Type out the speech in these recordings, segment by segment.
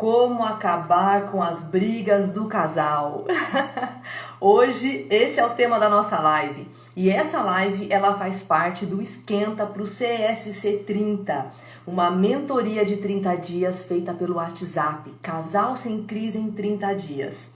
Como acabar com as brigas do casal? Hoje esse é o tema da nossa live. E essa live ela faz parte do Esquenta para o CSC 30, uma mentoria de 30 dias feita pelo WhatsApp, Casal Sem Crise em 30 dias.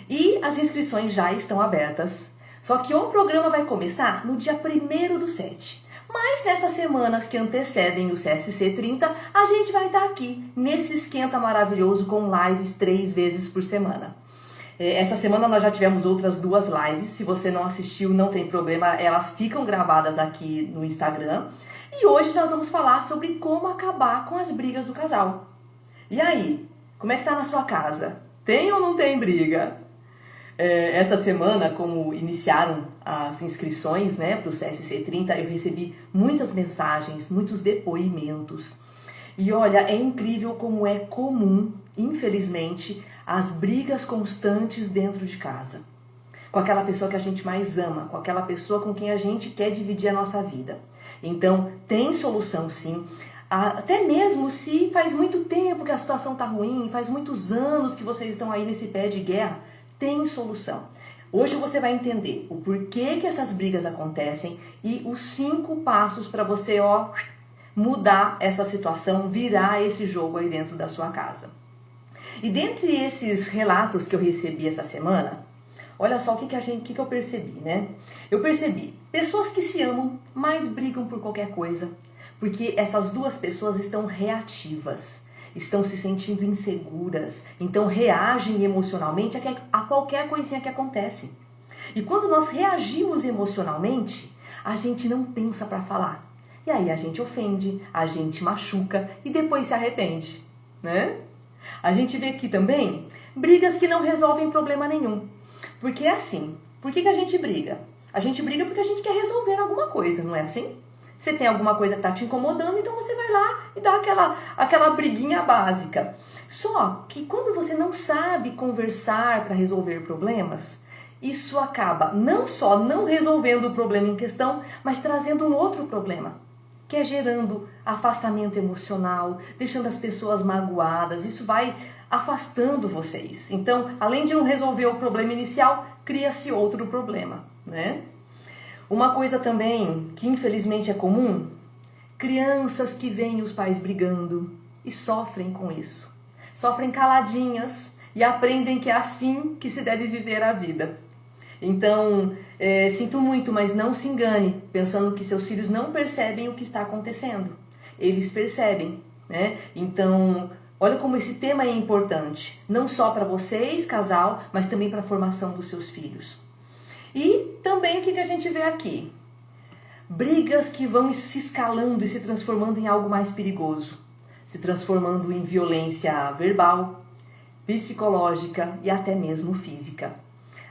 E as inscrições já estão abertas, só que o programa vai começar no dia 1º/7. Mas nessas semanas que antecedem o CSC 30, a gente vai estar aqui, nesse esquenta maravilhoso, com lives 3 vezes por semana. Essa semana nós já tivemos outras 2 lives, se você não assistiu, não tem problema, elas ficam gravadas aqui no Instagram. E hoje nós vamos falar sobre como acabar com as brigas do casal. E aí, como é que tá na sua casa? Tem ou não tem briga? Essa semana, como iniciaram as inscrições, para o CSC 30, eu recebi muitas mensagens, muitos depoimentos. E olha, é incrível como é comum, infelizmente, as brigas constantes dentro de casa. Com aquela pessoa que a gente mais ama, com aquela pessoa com quem a gente quer dividir a nossa vida. Então, tem solução sim. Até mesmo se faz muito tempo que a situação está ruim, faz muitos anos que vocês estão aí nesse pé de guerra, tem solução. Hoje você vai entender o porquê que essas brigas acontecem e os 5 passos para você mudar essa situação, virar esse jogo aí dentro da sua casa. E dentre esses relatos que eu recebi essa semana, olha só o que eu percebi, né? Eu percebi pessoas que se amam, mas brigam por qualquer coisa, porque essas 2 pessoas estão reativas. Estão se sentindo inseguras, então reagem emocionalmente a qualquer coisinha que acontece. E quando nós reagimos emocionalmente, a gente não pensa para falar. E aí a gente ofende, a gente machuca e depois se arrepende, né? A gente vê aqui também brigas que não resolvem problema nenhum. Porque é assim, por que a gente briga? A gente briga porque a gente quer resolver alguma coisa, não é assim? Você tem alguma coisa que está te incomodando, então você vai lá e dá aquela briguinha básica. Só que quando você não sabe conversar para resolver problemas, isso acaba não só não resolvendo o problema em questão, mas trazendo um outro problema, que é gerando afastamento emocional, deixando as pessoas magoadas. Isso vai afastando vocês. Então, além de não resolver o problema inicial, cria-se outro problema, né? Uma coisa também que infelizmente é comum, crianças que veem os pais brigando e sofrem com isso. Sofrem caladinhas e aprendem que é assim que se deve viver a vida. Então, sinto muito, mas não se engane, pensando que seus filhos não percebem o que está acontecendo. Eles percebem, né? Então, olha como esse tema é importante, não só para vocês, casal, mas também para a formação dos seus filhos. E também o que a gente vê aqui? Brigas que vão se escalando e se transformando em algo mais perigoso. Se transformando em violência verbal, psicológica e até mesmo física.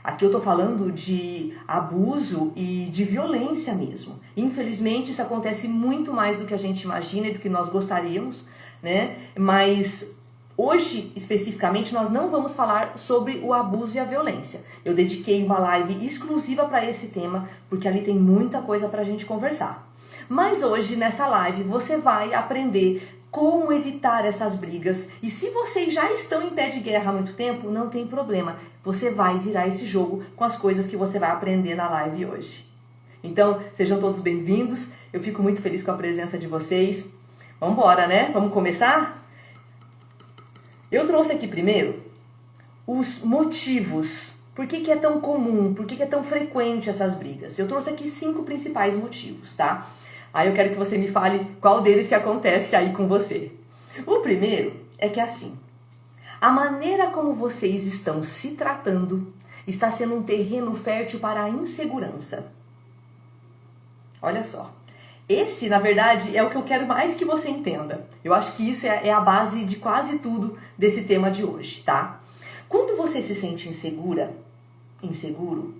Aqui eu estou falando de abuso e de violência mesmo. Infelizmente isso acontece muito mais do que a gente imagina e do que nós gostaríamos, né? Mas hoje, especificamente, nós não vamos falar sobre o abuso e a violência. Eu dediquei uma live exclusiva para esse tema, porque ali tem muita coisa para a gente conversar. Mas hoje, nessa live, você vai aprender como evitar essas brigas. E se vocês já estão em pé de guerra há muito tempo, não tem problema. Você vai virar esse jogo com as coisas que você vai aprender na live hoje. Então, sejam todos bem-vindos. Eu fico muito feliz com a presença de vocês. Vamos embora, né? Vamos começar? Eu trouxe aqui primeiro os motivos. Por que é tão comum? Por que é tão frequente essas brigas? Eu trouxe aqui 5 principais motivos, tá? Aí eu quero que você me fale qual deles que acontece aí com você. O primeiro é que é assim. A maneira como vocês estão se tratando está sendo um terreno fértil para a insegurança. Olha só. Esse, na verdade, é o que eu quero mais que você entenda. Eu acho que isso é a base de quase tudo desse tema de hoje, tá? Quando você se sente inseguro,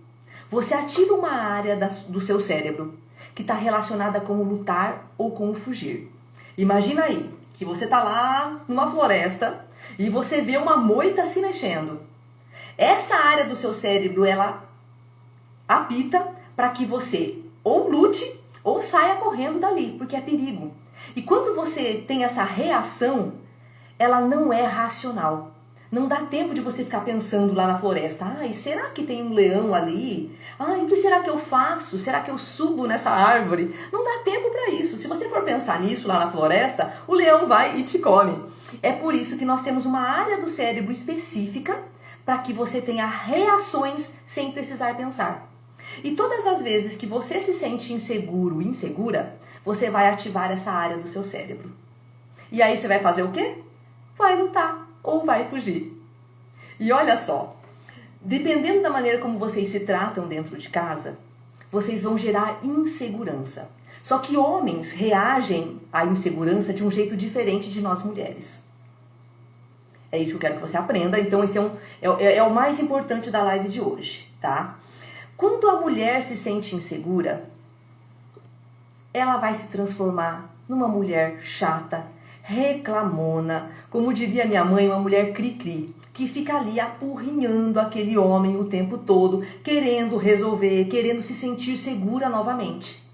você ativa uma área do seu cérebro que está relacionada com o lutar ou com o fugir. Imagina aí que você está lá numa floresta e você vê uma moita se mexendo. Essa área do seu cérebro, ela apita para que você ou lute ou saia correndo dali, porque é perigo. E quando você tem essa reação, ela não é racional. Não dá tempo de você ficar pensando lá na floresta. Ai, será que tem um leão ali? Ai, o que será que eu faço? Será que eu subo nessa árvore? Não dá tempo para isso. Se você for pensar nisso lá na floresta, o leão vai e te come. É por isso que nós temos uma área do cérebro específica para que você tenha reações sem precisar pensar. E todas as vezes que você se sente inseguro, insegura, você vai ativar essa área do seu cérebro. E aí você vai fazer o quê? Vai lutar ou vai fugir. E olha só, dependendo da maneira como vocês se tratam dentro de casa, vocês vão gerar insegurança. Só que homens reagem à insegurança de um jeito diferente de nós mulheres. É isso que eu quero que você aprenda. Então esse é o mais importante da live de hoje, tá? Quando a mulher se sente insegura, ela vai se transformar numa mulher chata, reclamona, como diria minha mãe, uma mulher cri-cri, que fica ali apurrinhando aquele homem o tempo todo, querendo resolver, querendo se sentir segura novamente.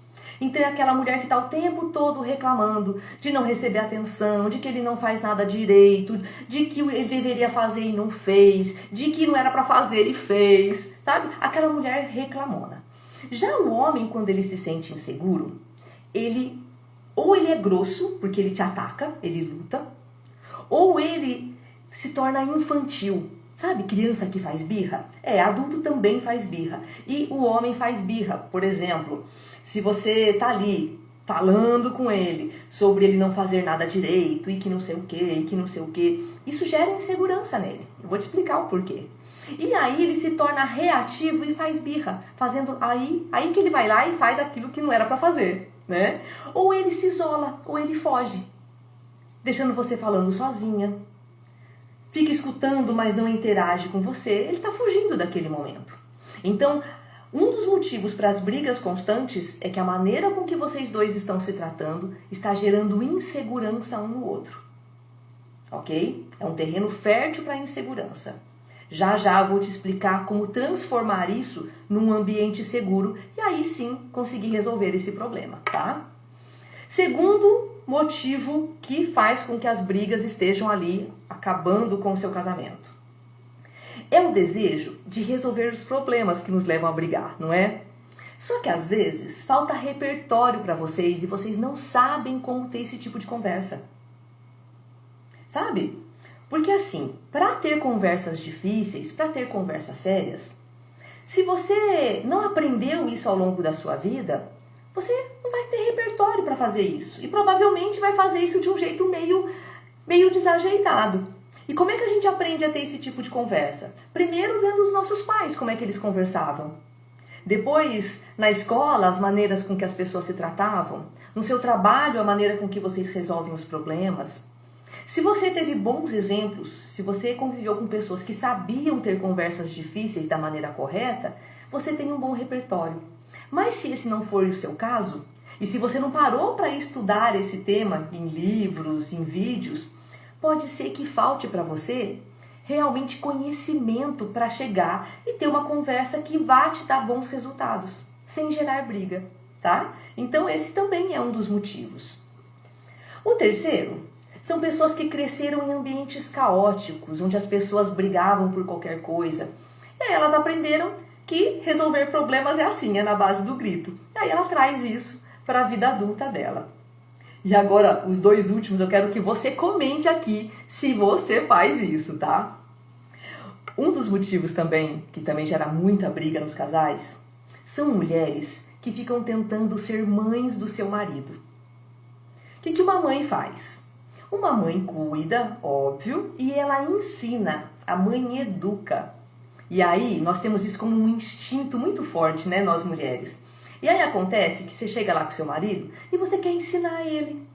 Então é aquela mulher que está o tempo todo reclamando de não receber atenção, de que ele não faz nada direito, de que ele deveria fazer e não fez, de que não era para fazer e fez, sabe? Aquela mulher reclamona. Já o homem, quando ele se sente inseguro, ou ele é grosso, porque ele te ataca, ele luta, ou ele se torna infantil. Sabe, criança que faz birra? Adulto também faz birra. E o homem faz birra. Por exemplo, se você tá ali falando com ele sobre ele não fazer nada direito e que não sei o que, e que não sei o que, isso gera insegurança nele. Eu vou te explicar o porquê. E aí ele se torna reativo e faz birra, fazendo aí que ele vai lá e faz aquilo que não era para fazer, né? Ou ele se isola, ou ele foge, deixando você falando sozinha. Fica escutando, mas não interage com você, ele está fugindo daquele momento. Então, um dos motivos para as brigas constantes é que a maneira com que vocês dois estão se tratando está gerando insegurança um no outro. Ok? É um terreno fértil para insegurança. Já já vou te explicar como transformar isso num ambiente seguro e aí sim conseguir resolver esse problema, tá? Segundo motivo que faz com que as brigas estejam ali acabando com o seu casamento. É o desejo de resolver os problemas que nos levam a brigar, não é? Só que às vezes falta repertório para vocês e vocês não sabem como ter esse tipo de conversa. Sabe? Porque assim, para ter conversas difíceis, para ter conversas sérias, se você não aprendeu isso ao longo da sua vida, você não vai ter repertório para fazer isso. E provavelmente vai fazer isso de um jeito meio desajeitado. E como é que a gente aprende a ter esse tipo de conversa? Primeiro vendo os nossos pais, como é que eles conversavam. Depois, na escola, as maneiras com que as pessoas se tratavam. No seu trabalho, a maneira com que vocês resolvem os problemas. Se você teve bons exemplos, se você conviveu com pessoas que sabiam ter conversas difíceis da maneira correta, você tem um bom repertório. Mas se esse não for o seu caso, e se você não parou para estudar esse tema em livros, em vídeos, pode ser que falte para você realmente conhecimento para chegar e ter uma conversa que vá te dar bons resultados, sem gerar briga, tá? Então esse também é um dos motivos. O terceiro são pessoas que cresceram em ambientes caóticos, onde as pessoas brigavam por qualquer coisa. E aí elas aprenderam que resolver problemas é assim, é na base do grito. E aí ela traz isso para a vida adulta dela. E agora, os dois últimos, eu quero que você comente aqui se você faz isso, tá? Um dos motivos também, que também gera muita briga nos casais, são mulheres que ficam tentando ser mães do seu marido. O que uma mãe faz? Uma mãe cuida, óbvio, e ela ensina, a mãe educa. E aí, nós temos isso como um instinto muito forte, né, nós mulheres. E aí acontece que você chega lá com seu marido e você quer ensinar ele.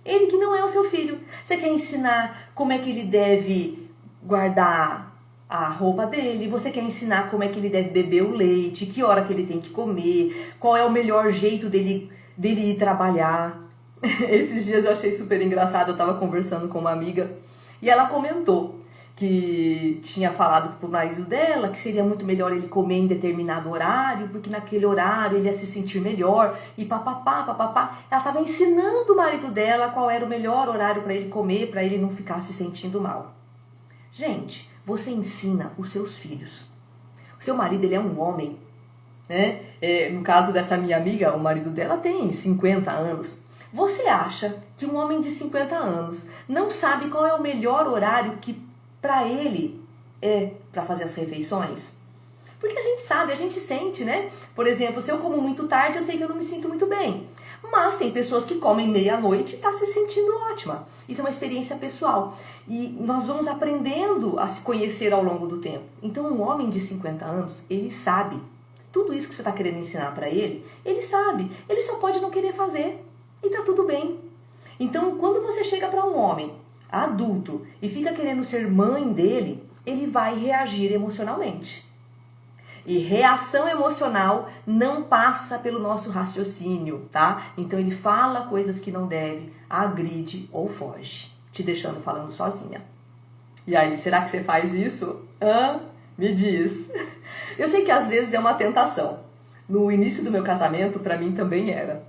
Ele que não é o seu filho. Você quer ensinar como é que ele deve guardar a roupa dele, você quer ensinar como é que ele deve beber o leite, que hora que ele tem que comer, qual é o melhor jeito dele ir trabalhar. Esses dias eu achei super engraçado, eu estava conversando com uma amiga e ela comentou que tinha falado pro marido dela que seria muito melhor ele comer em determinado horário, porque naquele horário ele ia se sentir melhor, e papapá, papapá. Ela estava ensinando o marido dela qual era o melhor horário para ele comer, para ele não ficar se sentindo mal. Gente, você ensina os seus filhos. O seu marido, ele é um homem, né? No caso dessa minha amiga, o marido dela tem 50 anos. Você acha que um homem de 50 anos não sabe qual é o melhor horário que para ele é para fazer as refeições? Porque a gente sabe, a gente sente, né? Por exemplo, se eu como muito tarde, eu sei que eu não me sinto muito bem. Mas tem pessoas que comem meia-noite e tá se sentindo ótima. Isso é uma experiência pessoal. E nós vamos aprendendo a se conhecer ao longo do tempo. Então, um homem de 50 anos, ele sabe. Tudo isso que você está querendo ensinar para ele sabe. Ele só pode não querer fazer. E tá tudo bem. Então, quando você chega para um homem adulto e fica querendo ser mãe dele, ele vai reagir emocionalmente. E reação emocional não passa pelo nosso raciocínio, tá? Então ele fala coisas que não deve, agride ou foge, te deixando falando sozinha. E aí, será que você faz isso? Me diz. Eu sei que às vezes é uma tentação. No início do meu casamento, pra mim também era.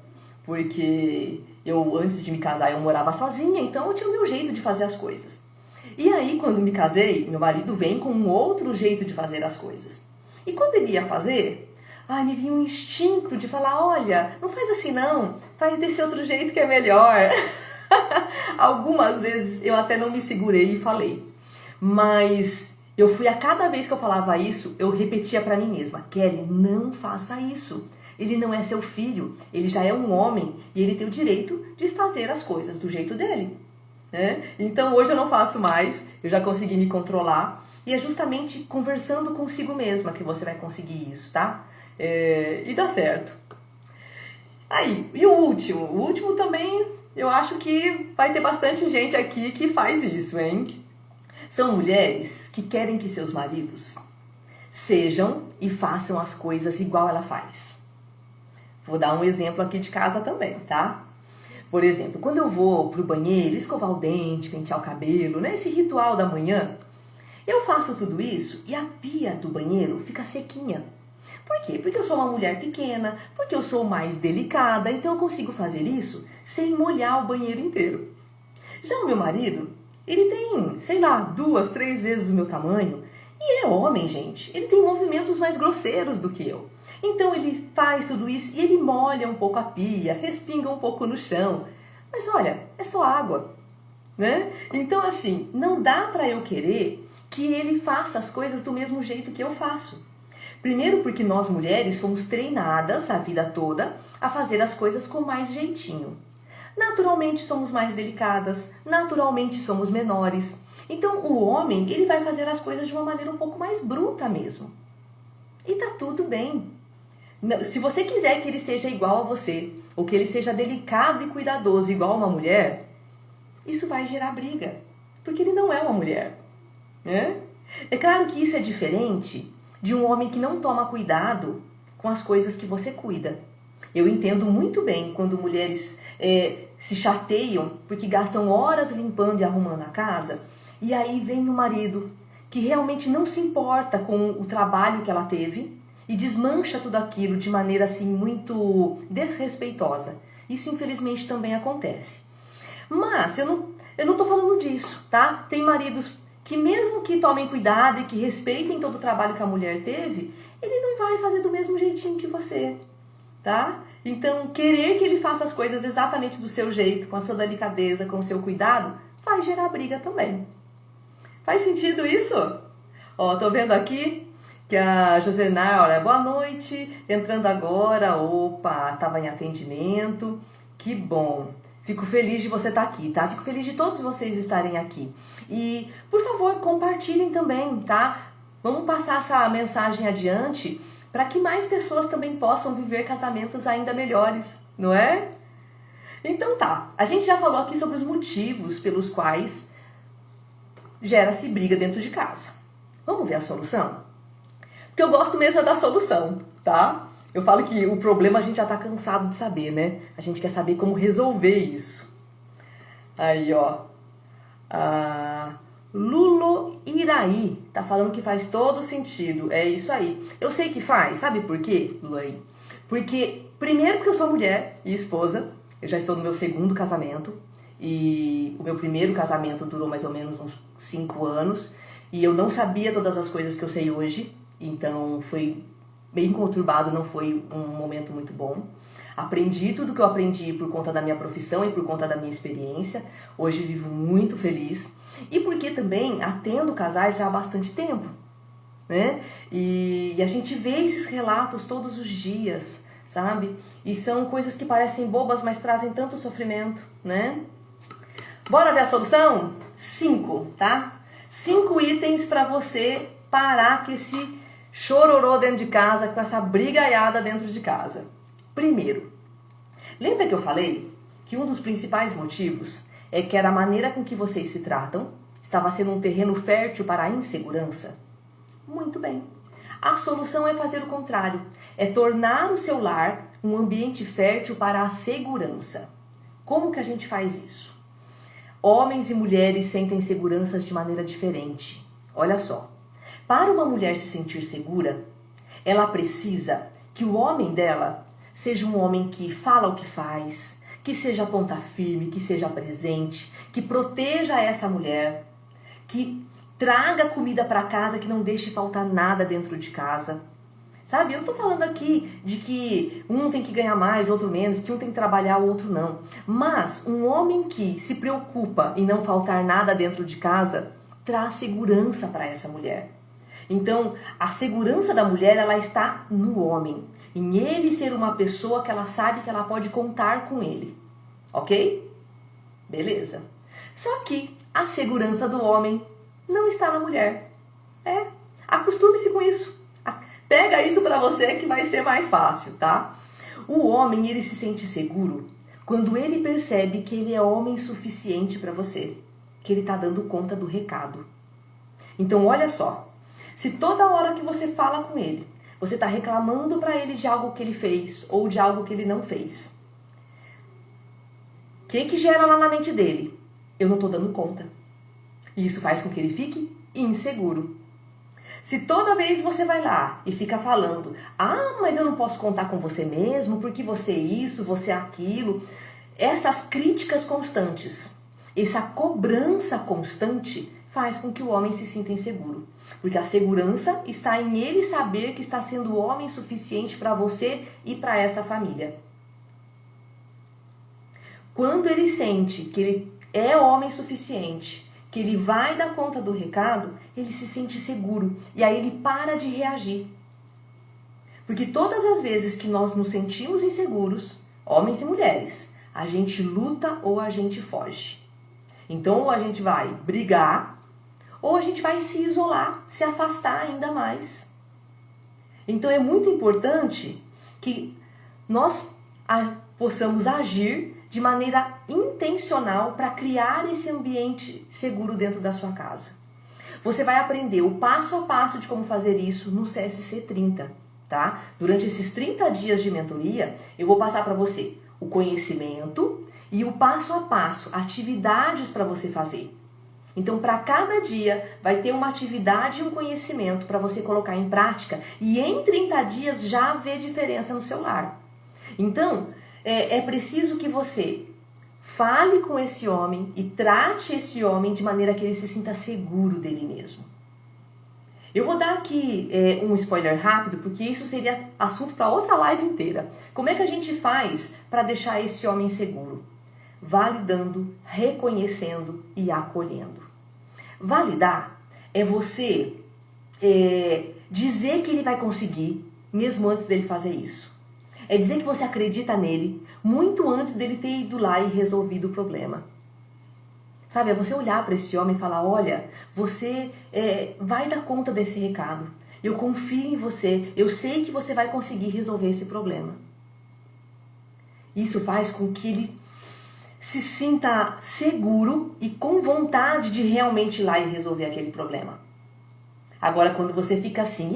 Porque eu, antes de me casar, eu morava sozinha, então eu tinha o meu jeito de fazer as coisas. E aí, quando me casei, meu marido vem com um outro jeito de fazer as coisas. E quando ele ia fazer, me vinha um instinto de falar, olha, não faz assim não, faz desse outro jeito que é melhor. Algumas vezes eu até não me segurei e falei. Mas eu fui, a cada vez que eu falava isso, eu repetia pra mim mesma, Kelly, não faça isso. Ele não é seu filho, ele já é um homem e ele tem o direito de fazer as coisas do jeito dele. Né? Então hoje eu não faço mais, eu já consegui me controlar. E é justamente conversando consigo mesma que você vai conseguir isso, tá? E dá certo. Aí, e o último também, eu acho que vai ter bastante gente aqui que faz isso, hein? São mulheres que querem que seus maridos sejam e façam as coisas igual ela faz. Vou dar um exemplo aqui de casa também, tá? Por exemplo, quando eu vou pro banheiro, escovar o dente, pentear o cabelo, né? Esse ritual da manhã, eu faço tudo isso e a pia do banheiro fica sequinha. Por quê? Porque eu sou uma mulher pequena, porque eu sou mais delicada, então eu consigo fazer isso sem molhar o banheiro inteiro. Já o meu marido, ele tem, sei lá, 2, 3 vezes o meu tamanho e é homem, gente. Ele tem movimentos mais grosseiros do que eu. Então ele faz tudo isso e ele molha um pouco a pia, respinga um pouco no chão. Mas olha, é só água, né? Então assim, não dá pra eu querer que ele faça as coisas do mesmo jeito que eu faço. Primeiro porque nós mulheres fomos treinadas a vida toda a fazer as coisas com mais jeitinho. Naturalmente somos mais delicadas, naturalmente somos menores. Então o homem, ele vai fazer as coisas de uma maneira um pouco mais bruta mesmo. E tá tudo bem. Se você quiser que ele seja igual a você, ou que ele seja delicado e cuidadoso igual a uma mulher, isso vai gerar briga, porque ele não é uma mulher. Né? É claro que isso é diferente de um homem que não toma cuidado com as coisas que você cuida. Eu entendo muito bem quando mulheres se chateiam porque gastam horas limpando e arrumando a casa e aí vem o marido que realmente não se importa com o trabalho que ela teve e desmancha tudo aquilo de maneira assim muito desrespeitosa. Isso infelizmente também acontece. Mas eu não tô falando disso, tá? Tem maridos que mesmo que tomem cuidado e que respeitem todo o trabalho que a mulher teve, ele não vai fazer do mesmo jeitinho que você, tá? Então, querer que ele faça as coisas exatamente do seu jeito, com a sua delicadeza, com o seu cuidado, vai gerar briga também. Faz sentido isso? Ó, tô vendo aqui que a Josenar, olha, boa noite, entrando agora, opa, tava em atendimento, que bom. Fico feliz de você estar aqui, tá? Fico feliz de todos vocês estarem aqui. E, por favor, compartilhem também, tá? Vamos passar essa mensagem adiante para que mais pessoas também possam viver casamentos ainda melhores, não é? Então tá, a gente já falou aqui sobre os motivos pelos quais gera-se briga dentro de casa. Vamos ver a solução? Porque eu gosto mesmo da solução, tá? Eu falo que o problema a gente já tá cansado de saber, né? A gente quer saber como resolver isso. Aí, ó. Lulo Iraí tá falando que faz todo sentido. É isso aí. Eu sei que faz. Sabe por quê, Lulaí? Porque, primeiro, porque eu sou mulher e esposa. Eu já estou no meu segundo casamento. E o meu primeiro casamento durou mais ou menos uns 5 anos. E eu não sabia todas as coisas que eu sei hoje. Então, foi bem conturbado, não foi um momento muito bom. Aprendi tudo que eu aprendi por conta da minha profissão e por conta da minha experiência. Hoje vivo muito feliz. E porque também atendo casais já há bastante tempo, né? E a gente vê esses relatos todos os dias, sabe? E são coisas que parecem bobas, mas trazem tanto sofrimento, né? Bora ver a solução? 5, tá? 5 itens para você parar com esse chororô dentro de casa, com essa brigaiada dentro de casa. Primeiro, lembra que eu falei que um dos principais motivos é que era a maneira com que vocês se tratam estava sendo um terreno fértil para a insegurança? Muito bem. A solução é fazer o contrário. É tornar o seu lar um ambiente fértil para a segurança. Como que a gente faz isso? Homens e mulheres sentem seguranças de maneira diferente. Olha só. Para uma mulher se sentir segura, ela precisa que o homem dela seja um homem que fala o que faz, que seja ponta firme, que seja presente, que proteja essa mulher, que traga comida para casa, que não deixe faltar nada dentro de casa. Sabe, eu não tô falando aqui de que um tem que ganhar mais, outro menos, que um tem que trabalhar, o outro não. Mas um homem que se preocupa em não faltar nada dentro de casa, traz segurança para essa mulher. Então, a segurança da mulher, ela está no homem. Em ele ser uma pessoa que ela sabe que ela pode contar com ele. Ok? Beleza. Só que a segurança do homem não está na mulher. Acostume-se com isso. Pega isso pra você que vai ser mais fácil, tá? O homem, ele se sente seguro quando ele percebe que ele é homem suficiente pra você. Que ele tá dando conta do recado. Então, olha só. Se toda hora que você fala com ele, você tá reclamando pra ele de algo que ele fez ou de algo que ele não fez, o que gera lá na mente dele? Eu não tô dando conta. E isso faz com que ele fique inseguro. Se toda vez você vai lá e fica falando, mas eu não posso contar com você mesmo, porque você é isso, você é aquilo, essas críticas constantes, essa cobrança constante faz com que o homem se sinta inseguro. Porque a segurança está em ele saber que está sendo homem suficiente para você e para essa família. Quando ele sente que ele é homem suficiente, que ele vai dar conta do recado, ele se sente seguro. E aí ele para de reagir. Porque todas as vezes que nós nos sentimos inseguros, homens e mulheres, a gente luta ou a gente foge. Então, ou a gente vai brigar, ou a gente vai se isolar, se afastar ainda mais. Então, é muito importante que nós possamos agir de maneira intencional para criar esse ambiente seguro dentro da sua casa. Você vai aprender o passo a passo de como fazer isso no CSC 30, tá? Durante esses 30 dias de mentoria, eu vou passar para você o conhecimento e o passo a passo, atividades para você fazer. Então, para cada dia, vai ter uma atividade e um conhecimento para você colocar em prática e em 30 dias já ver diferença no seu lar. Então, é preciso que você fale com esse homem e trate esse homem de maneira que ele se sinta seguro dele mesmo. Eu vou dar aqui um spoiler rápido, porque isso seria assunto para outra live inteira. Como é que a gente faz para deixar esse homem seguro? Validando, reconhecendo e acolhendo. Validar é você dizer que ele vai conseguir, mesmo antes dele fazer isso. É dizer que você acredita nele muito antes dele ter ido lá e resolvido o problema. Sabe, é você olhar para esse homem e falar, olha, você vai dar conta desse recado. Eu confio em você, eu sei que você vai conseguir resolver esse problema. Isso faz com que ele se sinta seguro e com vontade de realmente ir lá e resolver aquele problema. Agora, quando você fica assim,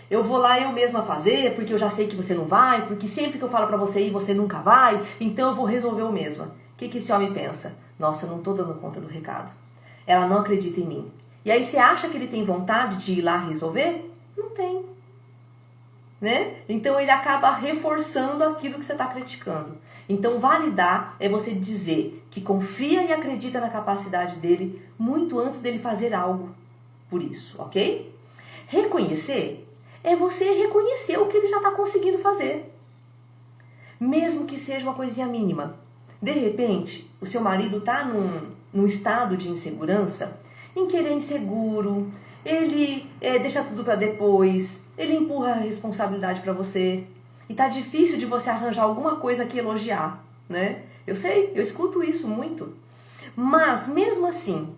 eu vou lá eu mesma fazer, porque eu já sei que você não vai, porque sempre que eu falo pra você ir, você nunca vai, então eu vou resolver eu mesma. O que esse homem pensa? Nossa, eu não tô dando conta do recado. Ela não acredita em mim. E aí você acha que ele tem vontade de ir lá resolver? Não tem. Né? Então ele acaba reforçando aquilo que você está criticando. Então validar é você dizer que confia e acredita na capacidade dele muito antes dele fazer algo por isso, ok? Reconhecer é você reconhecer o que ele já está conseguindo fazer. Mesmo que seja uma coisinha mínima. De repente, o seu marido está num estado de insegurança em que ele é inseguro, ele deixa tudo para depois, ele empurra a responsabilidade para você. E tá difícil de você arranjar alguma coisa que elogiar, né? Eu sei, eu escuto isso muito. Mas, mesmo assim,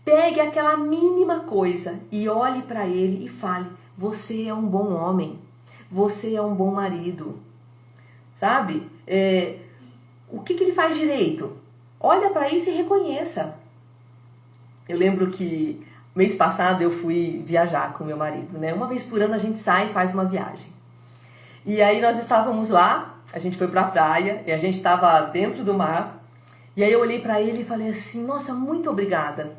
pegue aquela mínima coisa e olhe para ele e fale: você é um bom homem, você é um bom marido. Sabe? O que ele faz direito? Olha para isso e reconheça. Eu lembro que mês passado eu fui viajar com meu marido, né? Uma vez por ano a gente sai e faz uma viagem. E aí nós estávamos lá, a gente foi pra praia e a gente estava dentro do mar. E aí eu olhei pra ele e falei assim: nossa, muito obrigada.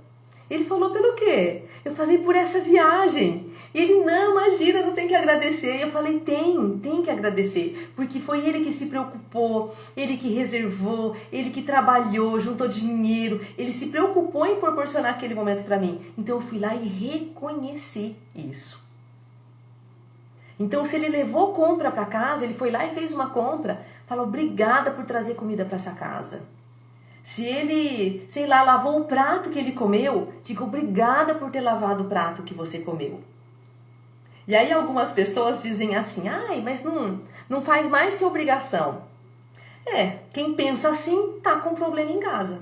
Ele falou: pelo quê? Eu falei: por essa viagem. E ele: não, imagina, não tem que agradecer. E eu falei: tem que agradecer. Porque foi ele que se preocupou, ele que reservou, ele que trabalhou, juntou dinheiro. Ele se preocupou em proporcionar aquele momento pra mim. Então eu fui lá e reconheci isso. Então se ele levou compra pra casa, ele foi lá e fez uma compra, falou: obrigada por trazer comida pra essa casa. Se ele, sei lá, lavou o prato que ele comeu, diga: obrigada por ter lavado o prato que você comeu. E aí algumas pessoas dizem assim: ai, mas não faz mais que obrigação. Quem pensa assim tá com problema em casa,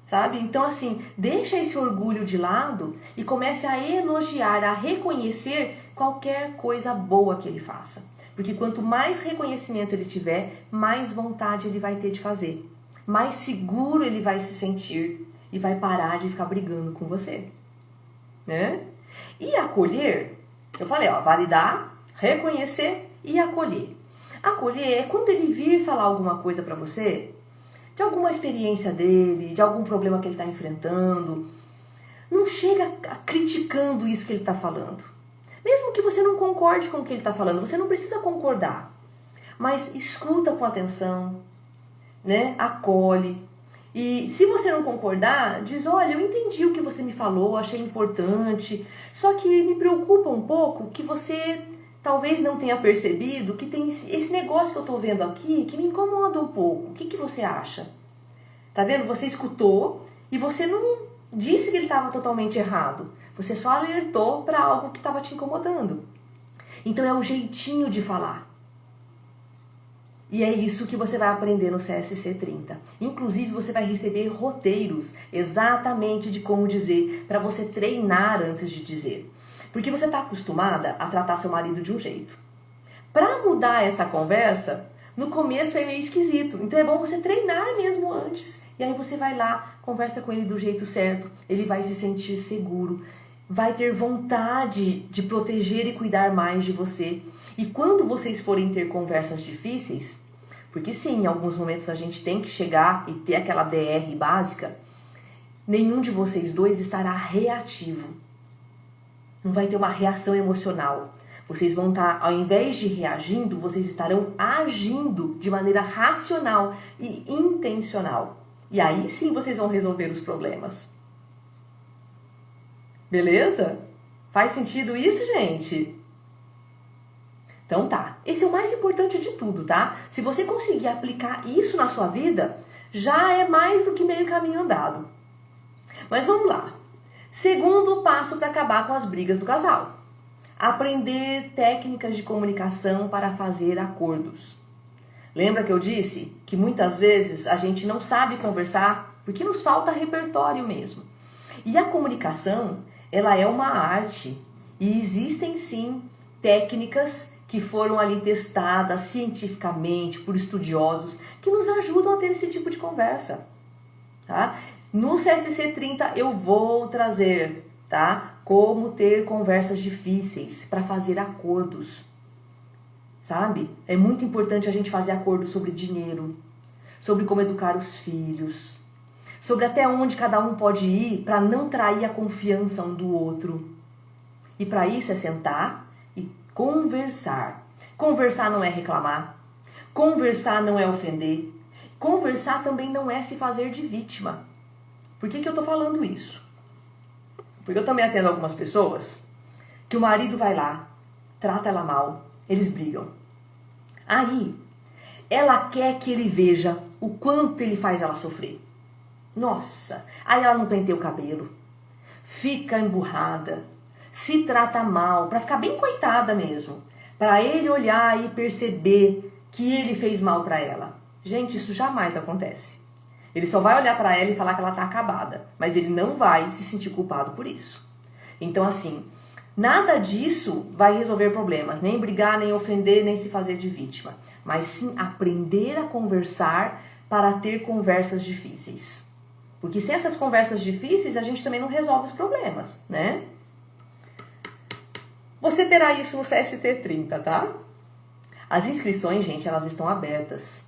sabe? Então assim, deixa esse orgulho de lado e comece a elogiar, a reconhecer qualquer coisa boa que ele faça. Porque quanto mais reconhecimento ele tiver, mais vontade ele vai ter de fazer. Mais seguro ele vai se sentir e vai parar de ficar brigando com você, né? E acolher, eu falei, validar, reconhecer e acolher. Acolher é quando ele vir falar alguma coisa pra você, de alguma experiência dele, de algum problema que ele está enfrentando. Não chega criticando isso que ele está falando. Mesmo que você não concorde com o que ele está falando, você não precisa concordar. Mas escuta com atenção, né? Acolhe. E se você não concordar, diz: olha, eu entendi o que você me falou, achei importante, só que me preocupa um pouco que você talvez não tenha percebido que tem esse negócio que eu tô vendo aqui que me incomoda um pouco. O que você acha? Tá vendo? Você escutou e você não disse que ele estava totalmente errado. Você só alertou para algo que estava te incomodando. Então é o jeitinho de falar. E é isso que você vai aprender no CSC 30. Inclusive, você vai receber roteiros exatamente de como dizer, para você treinar antes de dizer. Porque você está acostumada a tratar seu marido de um jeito. Para mudar essa conversa, no começo é meio esquisito. Então é bom você treinar mesmo antes. E aí você vai lá, conversa com ele do jeito certo, ele vai se sentir seguro, vai ter vontade de proteger e cuidar mais de você. E quando vocês forem ter conversas difíceis, porque sim, em alguns momentos a gente tem que chegar e ter aquela DR básica, nenhum de vocês dois estará reativo. Não vai ter uma reação emocional. Vocês vão estar, ao invés de reagindo, vocês estarão agindo de maneira racional e intencional. E aí sim vocês vão resolver os problemas. Beleza? Faz sentido isso, gente? Então tá, esse é o mais importante de tudo, tá? Se você conseguir aplicar isso na sua vida, já é mais do que meio caminho andado. Mas vamos lá. Segundo passo para acabar com as brigas do casal. Aprender técnicas de comunicação para fazer acordos. Lembra que eu disse que muitas vezes a gente não sabe conversar porque nos falta repertório mesmo. E a comunicação, ela é uma arte e existem sim técnicas que foram ali testadas cientificamente por estudiosos que nos ajudam a ter esse tipo de conversa, tá? No CSC 30 eu vou trazer, tá? Como ter conversas difíceis para fazer acordos, sabe? É muito importante a gente fazer acordos sobre dinheiro, sobre como educar os filhos, sobre até onde cada um pode ir para não trair a confiança um do outro. E para isso é sentar e conversar. Conversar não é reclamar. Conversar não é ofender. Conversar também não é se fazer de vítima. Por que eu tô falando isso? Porque eu também atendo algumas pessoas que o marido vai lá, trata ela mal, eles brigam. Aí, ela quer que ele veja o quanto ele faz ela sofrer. Nossa, aí ela não penteia o cabelo, fica emburrada, se trata mal, pra ficar bem coitada mesmo. Pra ele olhar e perceber que ele fez mal pra ela. Gente, isso jamais acontece. Ele só vai olhar pra ela e falar que ela tá acabada, mas ele não vai se sentir culpado por isso. Então, assim, nada disso vai resolver problemas, nem brigar, nem ofender, nem se fazer de vítima, mas sim aprender a conversar para ter conversas difíceis. Porque sem essas conversas difíceis, a gente também não resolve os problemas, né? Você terá isso no CST 30, tá? As inscrições, gente, elas estão abertas.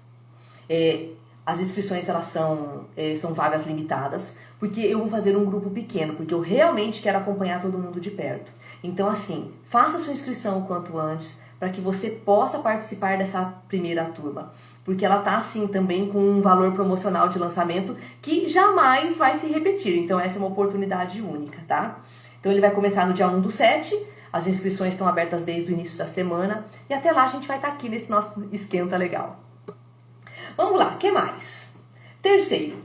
As inscrições, elas são vagas limitadas, porque eu vou fazer um grupo pequeno, porque eu realmente quero acompanhar todo mundo de perto. Então, assim, faça sua inscrição o quanto antes, para que você possa participar dessa primeira turma. Porque ela tá, assim, também com um valor promocional de lançamento que jamais vai se repetir. Então, essa é uma oportunidade única, tá? Então, ele vai começar no dia 1/7, as inscrições estão abertas desde o início da semana, e até lá a gente vai estar aqui nesse nosso esquenta legal. Vamos lá, o que mais? Terceiro,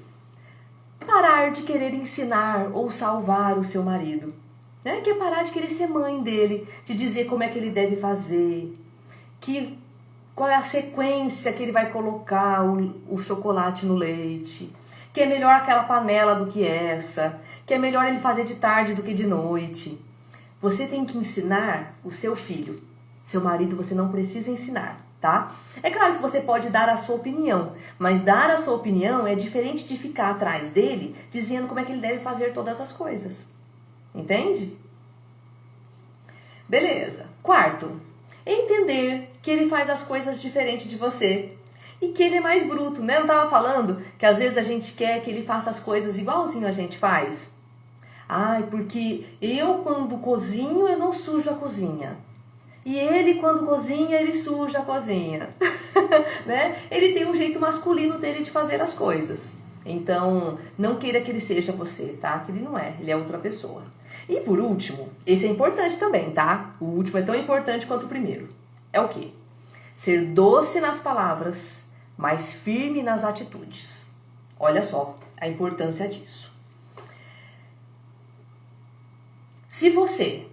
parar de querer ensinar ou salvar o seu marido. Né? Que é parar de querer ser mãe dele, de dizer como é que ele deve fazer, qual é a sequência que ele vai colocar o chocolate no leite, que é melhor aquela panela do que essa, que é melhor ele fazer de tarde do que de noite. Você tem que ensinar o seu filho. Seu marido você não precisa ensinar. Tá? É claro que você pode dar a sua opinião, mas dar a sua opinião é diferente de ficar atrás dele dizendo como é que ele deve fazer todas as coisas. Entende? Beleza. Quarto, entender que ele faz as coisas diferente de você e que ele é mais bruto, né? Eu não tava falando que às vezes a gente quer que ele faça as coisas igualzinho a gente faz? Ai, porque eu quando cozinho eu não sujo a cozinha. E ele, quando cozinha, ele suja a cozinha, né? Ele tem um jeito masculino dele de fazer as coisas. Então, não queira que ele seja você, tá? Que ele não é, ele é outra pessoa. E por último, esse é importante também, tá? O último é tão importante quanto o primeiro. É o quê? Ser doce nas palavras, mas firme nas atitudes. Olha só a importância disso. Se você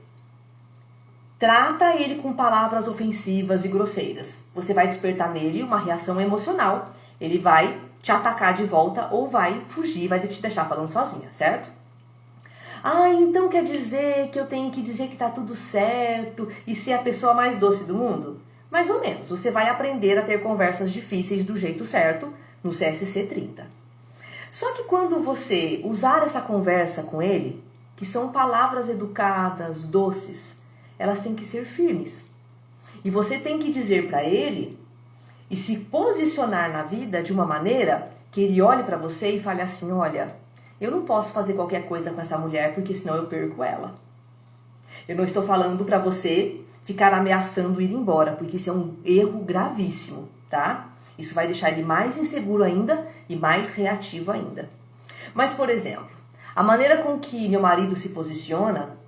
trata ele com palavras ofensivas e grosseiras, você vai despertar nele uma reação emocional. Ele vai te atacar de volta ou vai fugir, vai te deixar falando sozinha, certo? Ah, então quer dizer que eu tenho que dizer que tá tudo certo e ser a pessoa mais doce do mundo? Mais ou menos. Você vai aprender a ter conversas difíceis do jeito certo no CSC 30. Só que quando você usar essa conversa com ele, que são palavras educadas, doces, elas têm que ser firmes. E você tem que dizer para ele e se posicionar na vida de uma maneira que ele olhe para você e fale assim, olha, eu não posso fazer qualquer coisa com essa mulher porque senão eu perco ela. Eu não estou falando para você ficar ameaçando ir embora, porque isso é um erro gravíssimo, tá? Isso vai deixar ele mais inseguro ainda e mais reativo ainda. Mas, por exemplo, a maneira com que meu marido se posiciona,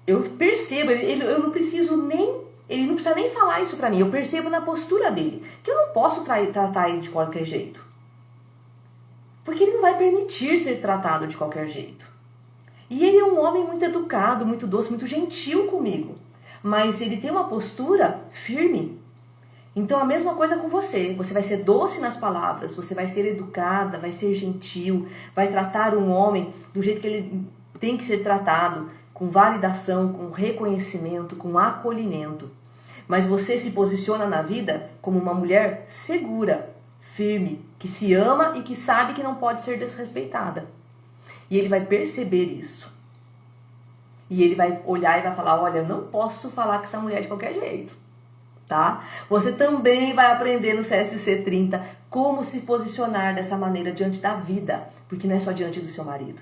eu percebo, eu não preciso nem, ele não precisa nem falar isso pra mim, eu percebo na postura dele, que eu não posso tratar ele de qualquer jeito. Porque ele não vai permitir ser tratado de qualquer jeito. E ele é um homem muito educado, muito doce, muito gentil comigo. Mas ele tem uma postura firme. Então a mesma coisa com você. Você vai ser doce nas palavras, você vai ser educada, vai ser gentil, vai tratar um homem do jeito que ele tem que ser tratado, com validação, com reconhecimento, com acolhimento. Mas você se posiciona na vida como uma mulher segura, firme, que se ama e que sabe que não pode ser desrespeitada. E ele vai perceber isso. E ele vai olhar e vai falar, olha, eu não posso falar com essa mulher de qualquer jeito. Tá? Você também vai aprender no CSC 30 como se posicionar dessa maneira diante da vida, porque não é só diante do seu marido.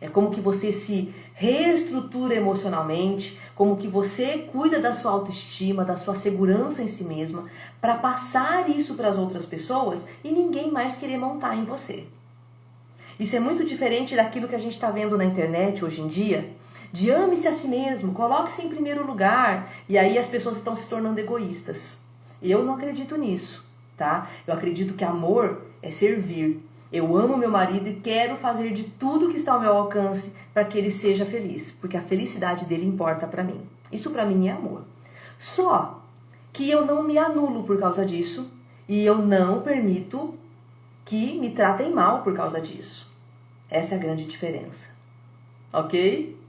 É como que você se reestrutura emocionalmente, como que você cuida da sua autoestima, da sua segurança em si mesma, para passar isso para as outras pessoas e ninguém mais querer montar em você. Isso é muito diferente daquilo que a gente está vendo na internet hoje em dia, de ame-se a si mesmo, coloque-se em primeiro lugar, e aí as pessoas estão se tornando egoístas. Eu não acredito nisso, tá? Eu acredito que amor é servir. Eu amo meu marido e quero fazer de tudo que está ao meu alcance para que ele seja feliz, porque a felicidade dele importa para mim. Isso para mim é amor. Só que eu não me anulo por causa disso e eu não permito que me tratem mal por causa disso. Essa é a grande diferença. Ok?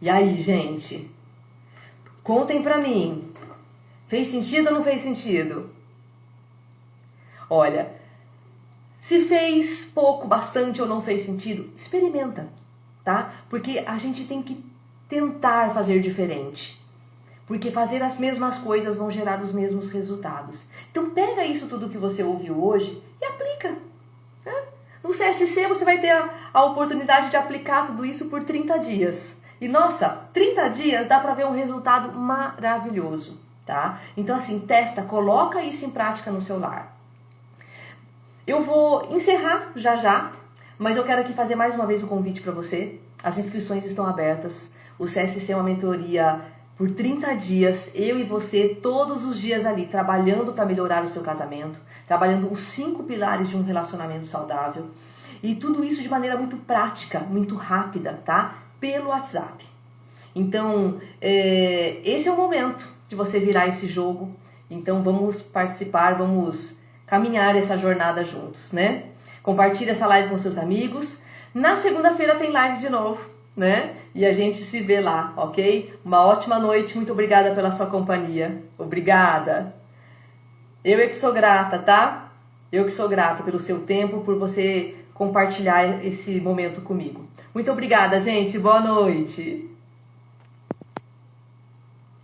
E aí, gente? Contem pra mim. Fez sentido ou não fez sentido? Olha, se fez pouco, bastante ou não fez sentido, experimenta, tá? Porque a gente tem que tentar fazer diferente. Porque fazer as mesmas coisas vão gerar os mesmos resultados. Então pega isso tudo que você ouviu hoje e aplica. Né? No CSC você vai ter a oportunidade de aplicar tudo isso por 30 dias. E nossa, 30 dias dá para ver um resultado maravilhoso, tá? Então assim, testa, coloca isso em prática no seu lar. Eu vou encerrar já, mas eu quero aqui fazer mais uma vez o convite para você. As inscrições estão abertas. O CSC é uma mentoria por 30 dias, eu e você, todos os dias ali, trabalhando para melhorar o seu casamento, trabalhando os 5 pilares de um relacionamento saudável. E tudo isso de maneira muito prática, muito rápida, tá? Pelo WhatsApp. Então, esse é o momento de você virar esse jogo. Então, vamos participar, vamos caminhar essa jornada juntos, né? Compartilhe essa live com seus amigos. Na segunda-feira tem live de novo, né? E a gente se vê lá, ok? Uma ótima noite, muito obrigada pela sua companhia. Obrigada. Eu é que sou grata, tá? Eu que sou grata pelo seu tempo, por você compartilhar esse momento comigo. Muito obrigada, gente. Boa noite.